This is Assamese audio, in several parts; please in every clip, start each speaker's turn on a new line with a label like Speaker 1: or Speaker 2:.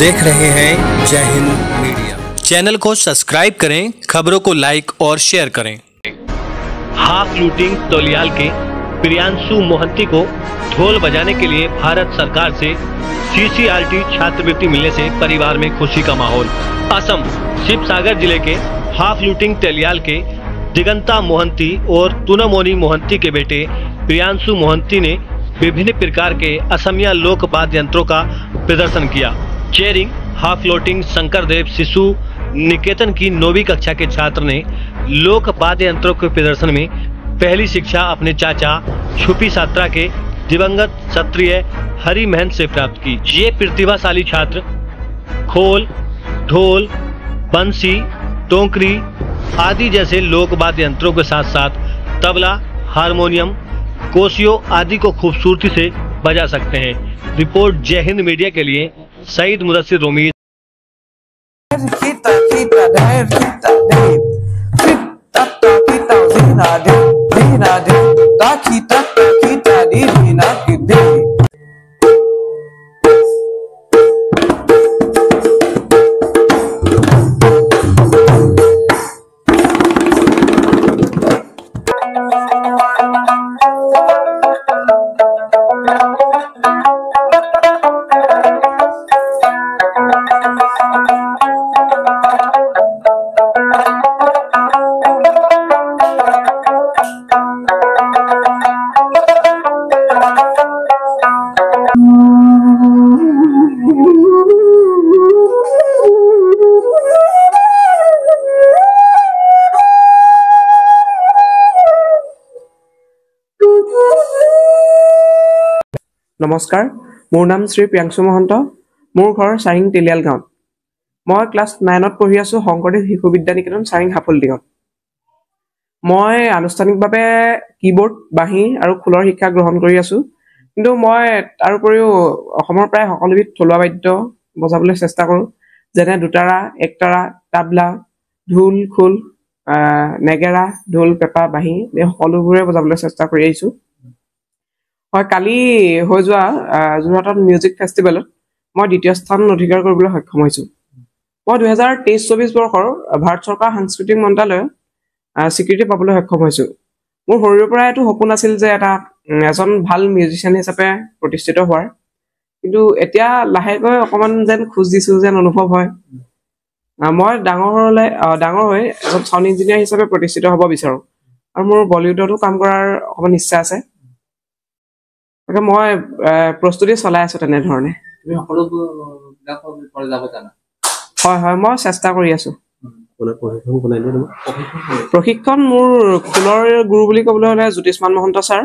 Speaker 1: देख रहे हैं जय हिंद मीडिया। चैनल को सब्सक्राइब करें, खबरों को लाइक और शेयर करें।
Speaker 2: हाफ लूटिंग तोलियाल के प्रियांशु मोहंती को ढोल बजाने के लिए भारत सरकार से CCRT छात्रवृत्ति मिलने से परिवार में खुशी का माहौल। असम शिवसागर जिले के हाफ लूटिंग तोलियाल के दिगंता मोहंती और तुनमोनी मोहंती के बेटे प्रियांशु मोहंती ने विभिन्न प्रकार के असमिया लोक वाद्य यंत्रों का प्रदर्शन किया। चेरिंग हाफ लोटिंग शंकरदेव शिशु निकेतन की 9वीं कक्षा के छात्र ने लोक वाद्य यंत्रों के प्रदर्शन में पहली शिक्षा अपने चाचा छुपी सात्रा के दिवंगत क्षत्रिय हरि महंत से प्राप्त की। ये प्रतिभाशाली छात्र खोल, ढोल, बंसी, टोंकरी आदि जैसे लोक वाद्य यंत्रों के साथ साथ तबला, हारमोनियम, कोसियो आदि को खूबसूरती से बजा सकते हैं। रिपोर्ट जय हिंद मीडिया के लिए सईद मुदस्सिर रोमी।
Speaker 3: नमस्कार, मोर नाम श्री प्रियांशु महंत। मोर घर सारिंग तेलियाल गाँव। मैं क्लास 9 पढ़ी आसो शंकरदेव शिशु विद्या निकेतन सारिंग हाफलडिंगत। मैं आनुষ্ঠাनिकभाৱে कीबोर्ड, बाँही और खोলৰ शिक्षा ग्रहण কৰি আছো। কিন্তু মই তাৰ উপৰিও অসমৰ প্ৰায় সকলোবিধ থলুৱা বাদ্য বজাবলৈ চেষ্টা কৰোঁ, যেনে দুটাৰা, একতাৰা, তাবলা, ঢোল, খোল, নেগেৰা, ঢোল, পেঁপা, বাঁহী এই সকলোবোৰে বজাবলৈ চেষ্টা কৰি আহিছো। হয়, কালি হৈ যোৱা যোৰহাটত মিউজিক ফেষ্টিভেলত মই দ্বিতীয় স্থান অধিকাৰ কৰিবলৈ সক্ষম হৈছো। মই 2023-24 বৰ্ষৰ ভাৰত চৰকাৰ সাংস্কৃতিক মন্ত্ৰালয়ৰ স্বীকৃতি পাবলৈ সক্ষম হৈছো। মোৰ সৰুৰে পৰা এইটো সপোন আছিল যে এজন ভাল মিউজিচিয়ান হিচাপে প্ৰতিষ্ঠিত হোৱাৰ, কিন্তু এতিয়া লাহেকৈ অকমান যেন খোজ দিছো যেন অনুভৱ হয়। মই ডাঙৰ হৈ এজন সাউণ্ড ইঞ্জিনিয়াৰ হিচাপে প্ৰতিষ্ঠিত হ'ব বিচাৰো আৰু মোৰ বলিউডতো কাম কৰাৰ অকমান ইচ্ছা আছে। মই প্ৰস্তুতি চলাই আছো তেনেধৰণে। হয় হয়, মই চেষ্টা কৰি আছো। প্ৰশিক্ষণ মোৰ খোলৰ গুৰু বুলি ক'বলৈ হ'লে জ্যোতিষ্মান মহন্ত ছাৰ,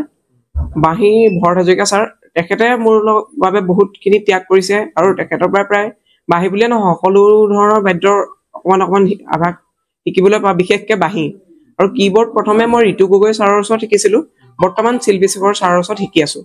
Speaker 3: বাঁহী ভৰত হাজৰিকা ছাৰ। তেখেতে মোৰ বাবে বহুতখিনি ত্যাগ কৰিছে আৰু তেখেতৰ পৰা প্ৰায় বাঁহী বুলিয়ে নহয় সকলো ধৰণৰ বাদ্যৰ অকণমান আভাস শিকিবলৈ পাওঁ, বিশেষকৈ বাঁহী। আৰু কীবৰ্ড প্ৰথমে মই ঋতু গগৈ ছাৰৰ ওচৰত শিকিছিলো, বৰ্তমান শিল্পী ছাৰৰ ওচৰত শিকি আছো।